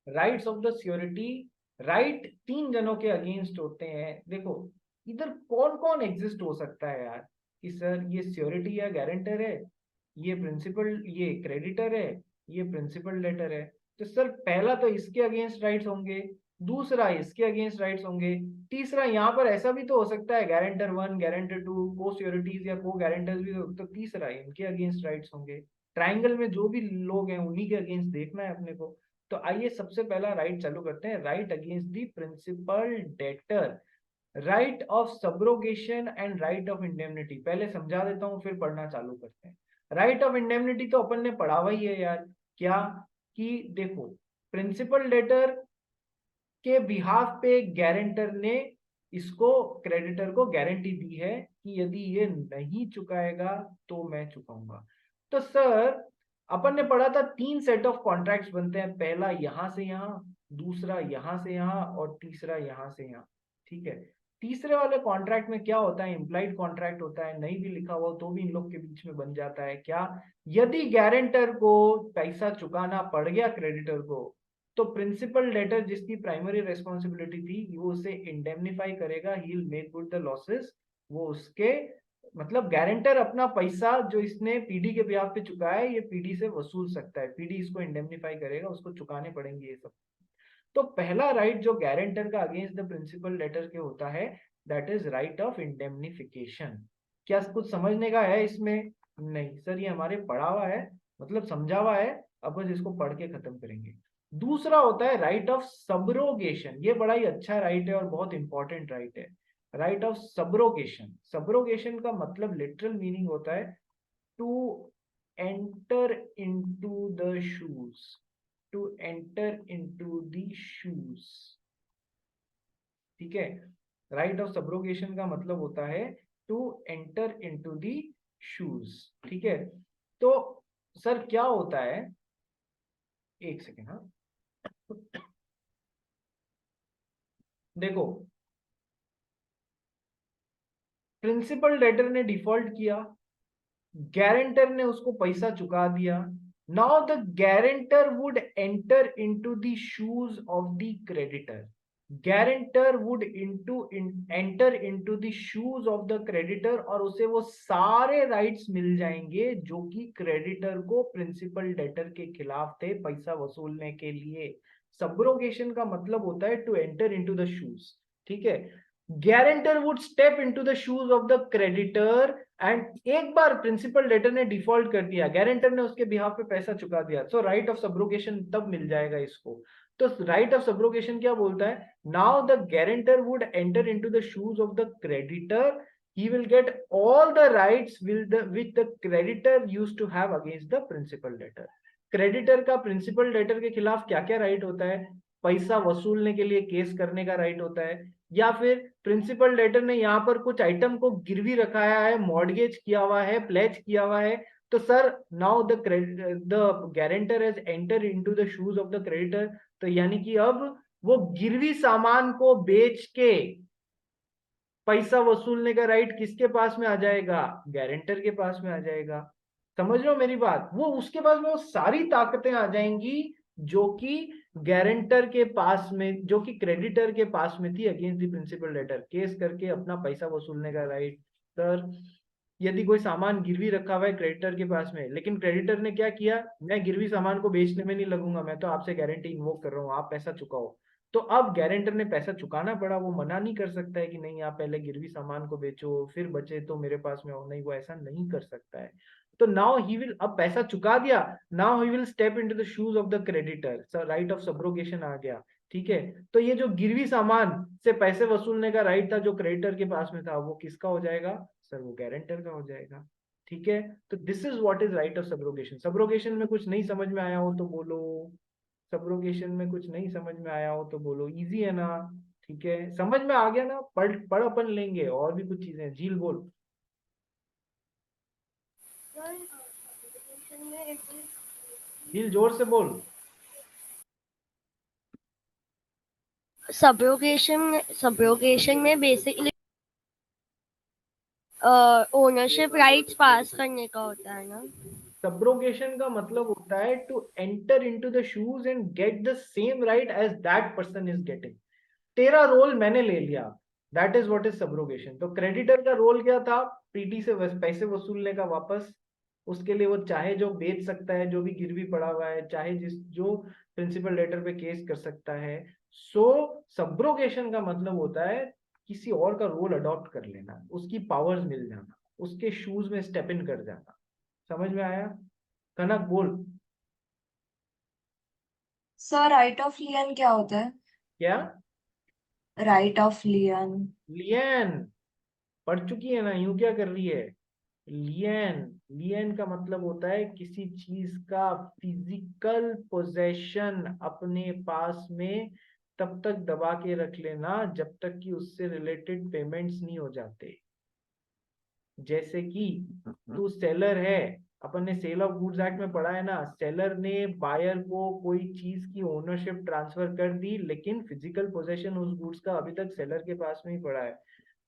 Rights of the surety, right 3 जनों के against होते हैं। देखो इधर कौन कौन एग्जिस्ट हो सकता है यार, कि सर ये श्योरिटी या गारंटर है, ये प्रिंसिपल, ये क्रेडिटर है, ये प्रिंसिपल डेटर है। तो सर पहला तो इसके अगेंस्ट राइट्स होंगे, दूसरा इसके अगेंस्ट राइट्स होंगे, तीसरा यहाँ पर ऐसा भी तो हो सकता है गारंटर 1, गारंटर 2, को श्योरिटीज या को गारंटर्स भी तो तीसरा इनके अगेंस्ट राइट्स होंगे। ट्राइंगल में जो भी लोग हैं उन्हीं के अगेंस्ट देखना है अपने को। तो आइए सबसे पहला राइट चालू करते हैं, right against the principal debtor, right of subrogation and right of indemnity. पहले समझा देता हूं फिर पढ़ना चालू करते हैं। राइट ऑफ इंडेमनिटी तो अपन ने पढ़ा हुआ ही है यार, क्या कि देखो प्रिंसिपल डेटर के बिहाफ पे गारंटर ने इसको क्रेडिटर को गारंटी दी है कि यदि ये नहीं चुकाएगा तो मैं चुकाऊंगा। तो सर अपन ने पढ़ा था 3 सेट ऑफ कॉन्ट्रैक्ट्स बनते हैं, पहला यहां से यहां, दूसरा यहां से यहां और तीसरा यहां से यहां। ठीक है, तीसरे वाले कॉन्ट्रैक्ट में क्या होता है, इम्प्लाइड कॉन्ट्रैक्ट होता है, नहीं भी लिखा हुआ तो भी इन लोग के बीच में बन जाता है क्या, यदि गारंटर को पैसा चुकाना पड़ गया क्रेडिटर को, तो प्रिंसिपल डेटर जिसकी प्राइमरी रेस्पॉन्सिबिलिटी थी वो उसे इंडेमनिफाई करेगा, he will make good the losses. वो उसके मतलब गारंटर अपना पैसा जो इसने पीडी के ब्याह पे चुकाया है ये पीडी से वसूल सकता है, पीडी इसको इंडेमनिफाई करेगा, उसको चुकाने पड़ेंगे ये सब। तो पहला राइट जो गारंटर का अगेंस्ट द प्रिंसिपल डेटर के होता है, that is right of indemnification. क्या कुछ समझने का है इसमें? नहीं सर, ये हमारे पढ़ा हुआ है, मतलब समझा हुआ है, अब बस इसको पढ़ के खत्म करेंगे। दूसरा होता है राइट ऑफ सब्रोगेशन, ये बड़ा ही अच्छा राइट है और बहुत इंपॉर्टेंट राइट है। राइट ऑफ सब्रोगेशन, सब्रोगेशन का मतलब लिटरल मीनिंग होता है to enter into the shoes, to enter into the shoes. ठीक है, राइट ऑफ सब्रोगेशन का मतलब होता है to enter into the shoes. ठीक है, तो सर क्या होता है, एक सेकेंड, हाँ देखो प्रिंसिपल डेटर ने डिफॉल्ट किया, गारंटर ने उसको पैसा चुका दिया, now the guarantor would enter into the shoes of the creditor, guarantor would enter into the shoes of the creditor और उसे वो सारे राइट्स मिल जाएंगे जो कि क्रेडिटर को प्रिंसिपल डेटर के खिलाफ थे पैसा वसूलने के लिए। सब्रोगेशन का मतलब होता है to enter into the shoes. ठीक है, guarantor would step into the shoes of the creditor and एक बार प्रिंसिपल डेटर ने डिफॉल्ट कर दिया, गारंटर ने उसके बिहाफ पे पैसा चुका दिया, सो राइट ऑफ सब्रोगेशन तब मिल जाएगा इसको। तो राइट ऑफ सब्रोगेशन क्या बोलता है, now the guarantor would enter into the shoes of the creditor, he will get all the rights which the creditor used to have against the principal debtor। Creditor का principal debtor के खिलाफ क्या क्या right होता है, पैसा वसूलने के लिए केस करने का राइट होता है, या फिर प्रिंसिपल डेटर ने यहाँ पर कुछ आइटम को गिरवी रखाया है, मॉर्गेज किया हुआ है, प्लेज किया हुआ है, तो sir now the guarantor has enter into the shoes of the creditor. तो यानी कि अब वो गिरवी सामान को बेच के पैसा वसूलने का राइट किसके पास में आ जाएगा, गारंटर के पास में आ जाएगा। समझ रहे हो मेरी बात, वो उसके पास में वो सारी ताकतें आ जाएंगी जो कि गारंटर के पास में, जो कि क्रेडिटर के पास में थी against the principal debtor, case करके अपना पैसा वसूलने का राइट। सर यदि कोई सामान गिरवी रखा हुआ है क्रेडिटर के पास में, लेकिन क्रेडिटर ने क्या किया, मैं गिरवी सामान को बेचने में नहीं लगूंगा, मैं तो आपसे गारंटी इन्वोक कर रहा हूँ, आप पैसा चुकाओ। तो अब गारंटर ने पैसा चुकाना पड़ा, वो मना नहीं कर सकता है कि नहीं आप पहले गिरवी सामान को बेचो फिर बचे तो मेरे पास में हो, नहीं वो ऐसा नहीं कर सकता है। तो नाउ ही विल, अब पैसा चुका दिया, now he will step into the shoes of the creditor, sir right of subrogation आ गया। ठीक है, तो ये जो गिरवी सामान से पैसे वसूलने का राइट था जो क्रेडिटर के पास में था वो किसका हो जाएगा, सर वो गारंटर का हो जाएगा। ठीक है, तो this is what is right of subrogation. Subrogation में कुछ नहीं समझ में आया हो तो बोलो, सब्रोगेशन में कुछ नहीं समझ में आया हो तो बोलो, इजी है ना? ठीक है, समझ में आ गया ना? पढ़ पढ़ अपन लेंगे और भी कुछ चीजें, झील बोल, झील जोर से बोल। सब्रोगेशन में बेसिकली ओनरशिप राइट्स पास करने का होता है ना। सब्रोगेशन का मतलब होता है to enter into the shoes and get the same right as that person is getting. तेरा रोल मैंने ले लिया, that is what is subrogation. तो क्रेडिटर का रोल क्या था? पीटी से पैसे वसूलने का वापस। उसके लिए वो चाहे जो बेच सकता है, जो भी गिरवी पड़ा हुआ है, चाहे जिस जो प्रिंसिपल लेटर पे केस कर सकता है। सो सब्रोगेशन का मतलब होता है किसी और का रोल अडॉप्ट कर लेना, उसकी पावर्स मिल जाना, उसके शूज में स्टेप इन कर जाना। समझ में आया? कनक बोल। सर राइट ऑफ लियन क्या होता है? क्या? Right of lien. लियन पढ़ चुकी है ना, यूं क्या कर रही है? लियन, लियन का मतलब होता है किसी चीज का फिजिकल पोजेशन अपने पास में तब तक दबा के रख लेना जब तक कि उससे रिलेटेड पेमेंट्स नहीं हो जाते। जैसे कि तू सेलर है, अपन ने सेल ऑफ गुड्स एक्ट में पढ़ा है ना, सेलर ने बायर को कोई चीज की ओनरशिप ट्रांसफर कर दी, लेकिन फिजिकल पोजेशन उस गुड्स का अभी तक सेलर के पास में ही पड़ा है।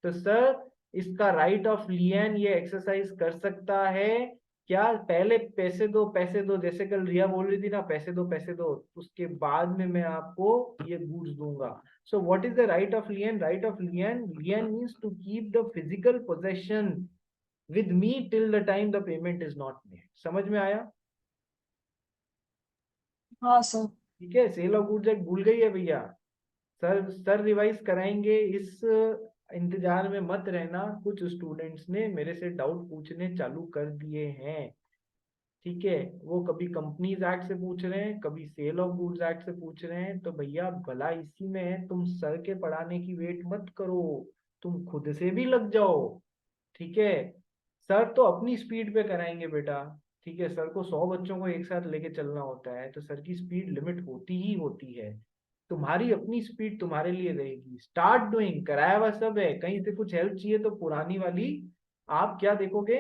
तो सर इसका राइट ऑफ लियन ये एक्सरसाइज कर सकता है क्या? पहले पैसे दो, जैसे कल रिया बोल रही थी ना, पैसे दो, उसके बाद में मैं आपको ये गुड्स दूंगा। So what is the right of lien? Right of lien, lien means to keep the physical possession with me till the time the payment is not made. समझ में आया? हाँ सर। ठीक है, सेल ऑफ गुड्स एक्ट भूल गई है भैया? सर रिवाइज कराएंगे, इस इंतजार में मत रहना। कुछ स्टूडेंट्स ने मेरे से डाउट पूछने चालू कर दिए हैं, ठीक है? वो कभी कंपनीज एक्ट से पूछ रहे हैं, कभी सेल ऑफ गुड्स एक्ट से पूछ रहे हैं। तो भैया भला इसी में है, तुम सर के पढ़ाने की वेट मत करो, तुम खुद से भी लग जाओ। ठीक है, सर तो अपनी स्पीड पे कराएंगे बेटा। ठीक है, सर को 100 बच्चों को एक साथ लेके चलना होता है, तो सर की स्पीड लिमिट होती ही होती है। तुम्हारी अपनी स्पीड तुम्हारे लिए रहेगी। स्टार्ट डूइंग, कराया हुआ सब है, कहीं से कुछ हेल्प चाहिए तो पुरानी वाली आप क्या देखोगे?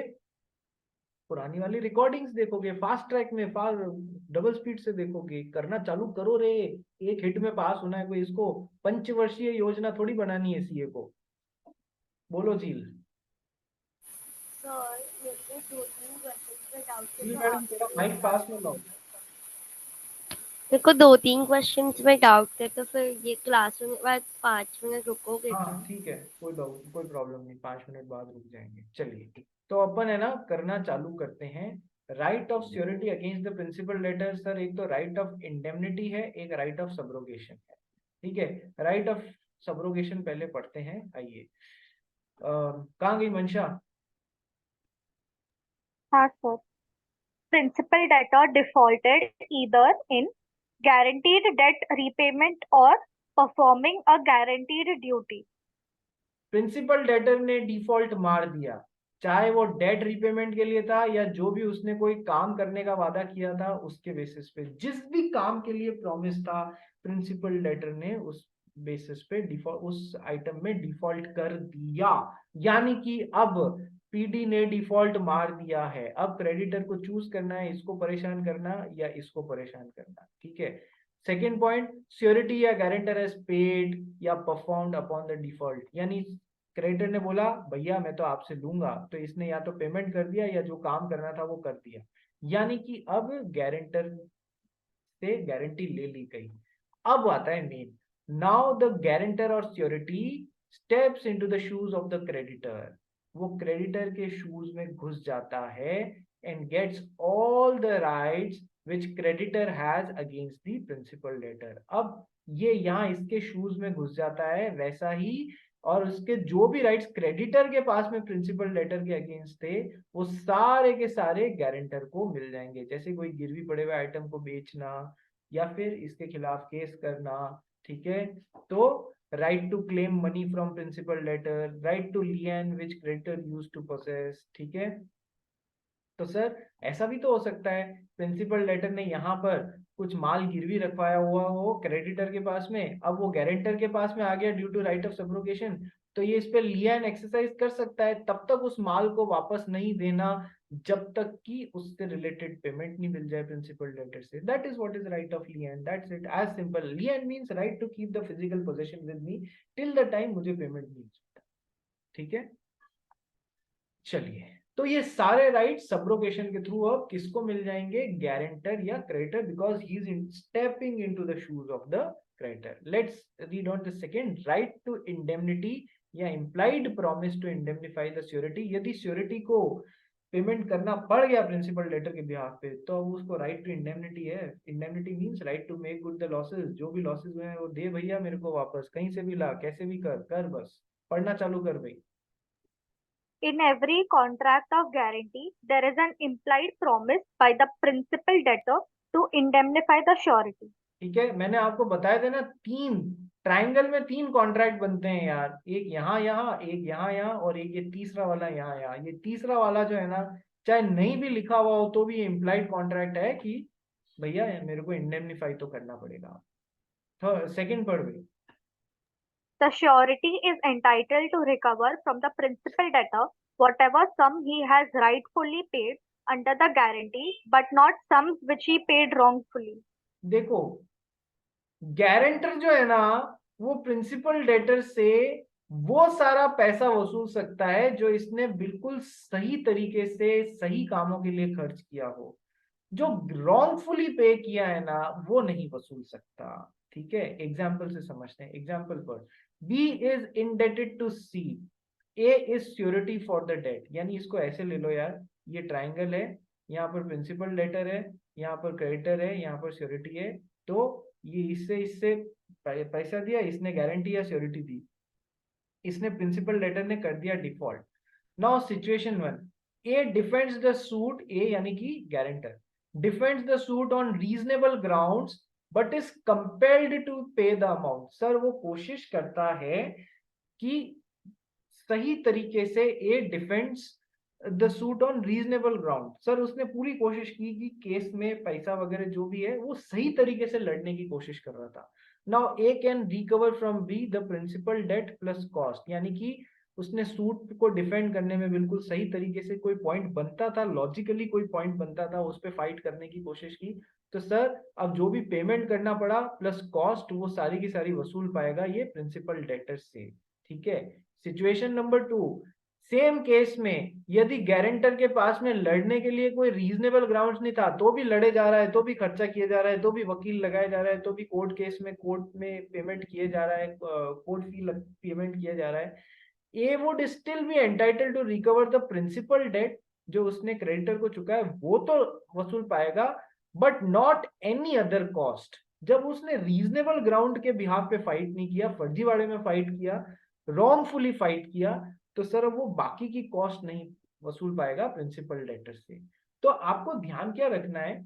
पुरानी वाली रिकॉर्डिंग्स देखोगे, फास्ट ट्रैक में डबल स्पीड से देखोगे। करना चालू करो रे, एक हिट में पास होना है कोई, इसको पंचवर्षीय योजना थोड़ी बनानी है सीए को। बोलो झील। सर मेरे को 2-3 क्वेश्चंस में डाउट है, झील तो मैडम आपसे थोड़ा पूछना माइक पास में चाहती लाओ। हूँ। मेरे को 2-3 क्वेश्चंस में डाउट है, तो फिर ये क्लास में बाद 5 मिनट रुकोगे क्या? हाँ ठीक है, कोई प्रॉब्लम नहीं, 5 मिनट बाद रुक जाएंगे। चलिए, तो अपन है ना करना चालू करते हैं। Right of surety against the principal letter. Sir एक तो राइट ऑफ इंडेमनिटी है, एक राइट ऑफ सब्रोगेशन है। ठीक है, राइट ऑफ सब्रोगेशन पहले पढ़ते हैं, आइए। कहाँ गई मंशा? हाँ sir. Principal debtor defaulted either in guaranteed debt repayment or performing a guaranteed duty. Principal debtor ने डिफॉल्ट मार दिया, चाहे वो डेट रिपेमेंट के लिए था या जो भी उसने कोई काम करने का वादा किया था उसके बेसिस पे, जिस भी काम के लिए प्रॉमिस था, प्रिंसिपल डेटर ने उस बेसिस पे डिफॉल्ट, उस आइटम में डिफॉल्ट कर दिया। यानी कि अब पीडी ने डिफॉल्ट मार दिया है। अब क्रेडिटर को चूज करना है, इसको परेशान करना या इसको परेशान करना। ठीक है, सेकेंड पॉइंट, श्योरिटी या गारंटर हैज पेड या परफॉर्म्ड अपॉन द डिफॉल्ट। यानी क्रेडिटर ने बोला भैया मैं तो आपसे लूंगा, तो इसने या तो पेमेंट कर दिया या जो काम करना था वो कर दिया। यानी कि अब गारंटर से गारंटी ले ली गई। अब आता है मेन, नाउ द गारंटर और surety steps into the shoes of the creditor. वो क्रेडिटर के शूज में घुस जाता है and gets all the rights which creditor has against the principal debtor. अब ये यहाँ इसके शूज में घुस जाता है वैसा ही, और उसके जो भी राइट्स क्रेडिटर के पास में प्रिंसिपल डेटर के अगेंस्ट थे वो सारे के सारे गारंटर को मिल जाएंगे। जैसे कोई गिरवी पड़े हुए आइटम को बेचना या फिर इसके खिलाफ केस करना। ठीक है, तो right to claim money from principal debtor, right to lien which creditor use to process. ठीक है, तो सर ऐसा भी तो हो सकता है प्रिंसिपल लेटर ने यहाँ पर कुछ माल गिरवी रखवाया हुआ हो क्रेडिटर के पास में, अब वो गारंटर के पास में आ गया due to right of subrogation, तो ये इस पे लियन एक्सरसाइज कर सकता है तब तक उस माल को वापस नहीं देना जब तक कि उससे रिलेटेड पेमेंट नहीं मिल जाए प्रिंसिपल लेटर से। That is what is right of lien, that's it, as simple. Lien means right to keep the physical position with me till the time मुझे पेमेंट नहीं मिलता। ठीक है, चलिए तो ये सारे राइट सब्रोगेशन के थ्रू अब किसको मिल जाएंगे, गारंटर या creditor, because he is stepping into the shoes of the creditor. Let's read on the second, right to indemnity या implied promise to indemnify the surety. यदि श्योरिटी को पेमेंट करना पड़ गया प्रिंसिपल डेटर के बिहाफ पे, तो अब उसको राइट टू इंडेमनिटी है. Indemnity means right to make good the losses. जो भी लॉसेस हुए हैं वो दे भैया मेरे को वापस, कहीं से भी ला, कैसे भी कर बस पढ़ना चालू कर भाई. In every contract of guarantee, there is an implied promise by the principal debtor to indemnify the surety. ठीक है, मैंने आपको बताया था ना, तीन ट्राइंगल में तीन कॉन्ट्रैक्ट बनते हैं यार, एक यहाँ यहाँ, एक यहाँ यहाँ, और एक ये तीसरा वाला यहाँ यहाँ. ये तीसरा वाला जो है ना, चाहे नहीं भी लिखा हुआ हो तो भी ये इम्प्लाइड कॉन्ट्रैक्ट है कि भैया मेरे को इंडेमनिफाई तो करना पड़ेगा. तो सेकंड पढ़ भाई. The surety is entitled to recover from the principal debtor whatever sum he has rightfully paid under the guarantee, but not sums which he paid wrongfully. देखो, गारंटर जो है ना, वो प्रिंसिपल डेटर से वो सारा पैसा वसूल सकता है जो इसने बिल्कुल सही तरीके से सही कामों के लिए खर्च किया हो. जो रॉन्गफुली पे किया है ना, वो नहीं वसूल सकता. ठीक है, एग्जाम्पल से समझते हैं. एग्जाम्पल पर, B is indebted to C, A is surety for the debt. यानी इसको ऐसे ले लो यार, ये ट्राइंगल है, यहाँ पर प्रिंसिपल डेटर है, यहाँ पर क्रेडिटर है, यहाँ पर श्योरिटी है. तो ये इससे पैसा दिया, इसने गारंटी या श्योरिटी दी, इसने प्रिंसिपल डेटर ने कर दिया default. Now situation 1, A defends the suit, A यानी कि guarantor defends the suit on reasonable grounds but is compelled to pay the amount. Sir वो कोशिश करता है कि सही तरीके से A defends the suit on reasonable ground. Sir उसने पूरी कोशिश की कि केस में पैसा वगैरह जो भी है वो सही तरीके से लड़ने की कोशिश कर रहा था. Now A can recover from B the principal debt plus cost. यानी कि उसने सूट को डिफेंड करने में बिल्कुल सही तरीके से कोई पॉइंट बनता था, लॉजिकली कोई पॉइंट बनता था, उस पर फाइट करने की कोशिश की. तो सर अब जो भी पेमेंट करना पड़ा प्लस कॉस्ट, वो सारी की सारी वसूल पाएगा ये प्रिंसिपल डेटर से. ठीक है. सिचुएशन नंबर 2, सेम केस में यदि गारंटर के पास में लड़ने के लिए कोई रीजनेबल ग्राउंड्स नहीं था, तो भी लड़े जा रहा है, तो भी खर्चा किया जा रहा है, तो भी वकील लगाया जा रहा है, तो भी कोर्ट केस में कोर्ट में पेमेंट किए जा रहा है, कोर्ट फी पेमेंट किया जा रहा है, A would still be entitle to recover the principal debt. जो उसने क्रेडिटर को चुका है वो तो वसूल पाएगा, but not any other cost. जब उसने रीजनेबल ग्राउंड के बिहाफ पे फाइट नहीं किया, फर्जीवाड़े में फाइट किया, रॉन्गफुली फाइट किया, तो सर वो बाकी की कॉस्ट नहीं वसूल पाएगा प्रिंसिपल डेटर से. तो आपको ध्यान क्या रखना है,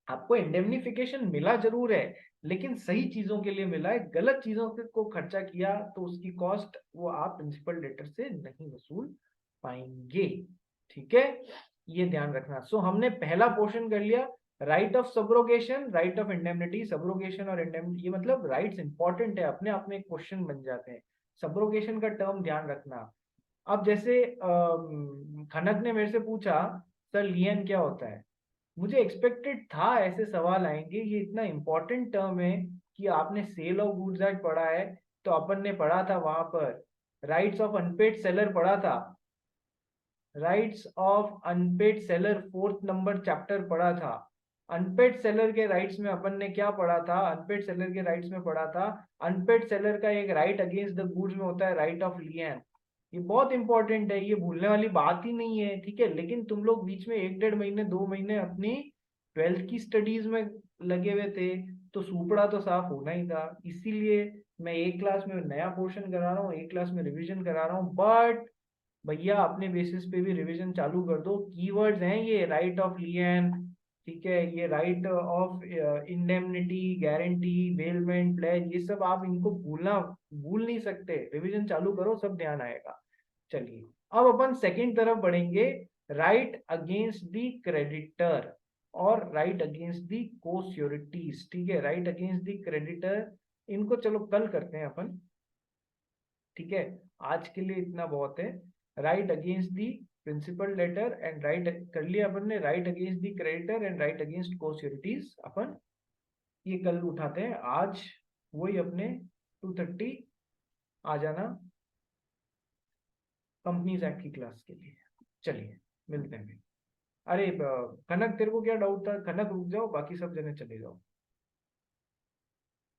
आपको इंडेमनिफिकेशन मिला जरूर है, लेकिन सही चीजों के लिए मिला है. गलत चीजों को खर्चा किया तो उसकी कॉस्ट वो आप प्रिंसिपल डेटर से नहीं वसूल पाएंगे. ठीक है, ये ध्यान रखना. सो हमने पहला पोर्शन कर लिया, right of subrogation, right of indemnity. Subrogation और इंडेमनिटी ये मतलब राइट्स इंपॉर्टेंट है, अपने आप में एक क्वेश्चन बन जाते हैं. सब्रोगेशन का टर्म ध्यान रखना. अब जैसे खनक ने मेरे से पूछा सर लियन क्या होता है, मुझे एक्सपेक्टेड था ऐसे सवाल आएंगे. ये इतना इंपॉर्टेंट टर्म है कि आपने सेल ऑफ गुड्स एक्ट पढ़ा है, तो अपन ने पढ़ा था वहां पर राइट्स ऑफ अनपेड सेलर पढ़ा था, rights of unpaired seller 4th number chapter पढ़ा था. अनपेड सेलर के राइट्स में अपन ने क्या पढ़ा था, अनपेड सेलर के राइट्स में पढ़ा था अनपेड सेलर का एक राइट अगेंस्ट द गुड्स में होता है राइट ऑफ लियन. ये बहुत इंपॉर्टेंट है, ये भूलने वाली बात ही नहीं है. ठीक है, लेकिन तुम लोग बीच में 1-1.5 महीने 2 महीने अपनी 12th की स्टडीज में लगे हुए थे, तो सुपड़ा तो साफ होना ही था. इसीलिए मैं एक क्लास में नया पोर्शन करा रहा हूँ, एक क्लास में रिविजन करा रहा हूँ. बट भैया अपने बेसिस पे भी रिवीजन चालू कर दो. कीवर्ड्स हैं ये, राइट ऑफ लियन, ठीक है, ये right of indemnity, guarantee, bailment, pledge, ये सब आप इनको भूल नहीं सकते. रिवीजन चालू करो, सब ध्यान आएगा. चलिए अब अपन सेकंड तरफ बढ़ेंगे, राइट अगेंस्ट द क्रेडिटर और राइट अगेंस्ट द को श्योरिटीज. ठीक है, राइट अगेंस्ट द क्रेडिटर इनको चलो कल करते हैं अपन. ठीक है, आज के लिए इतना बहुत है. Right against the principal debtor and right कर लिया अपन ने, right against the creditor and right against co-sureties अपन ये कल उठाते हैं. आज वही अपने 2:30 आ जाना कंपनीज एक्ट की क्लास के लिए. चलिए मिलते हैं फिर। अरे कनक तेरे को क्या डाउट था? कनक रुक जाओ, बाकी सब जने चले जाओ।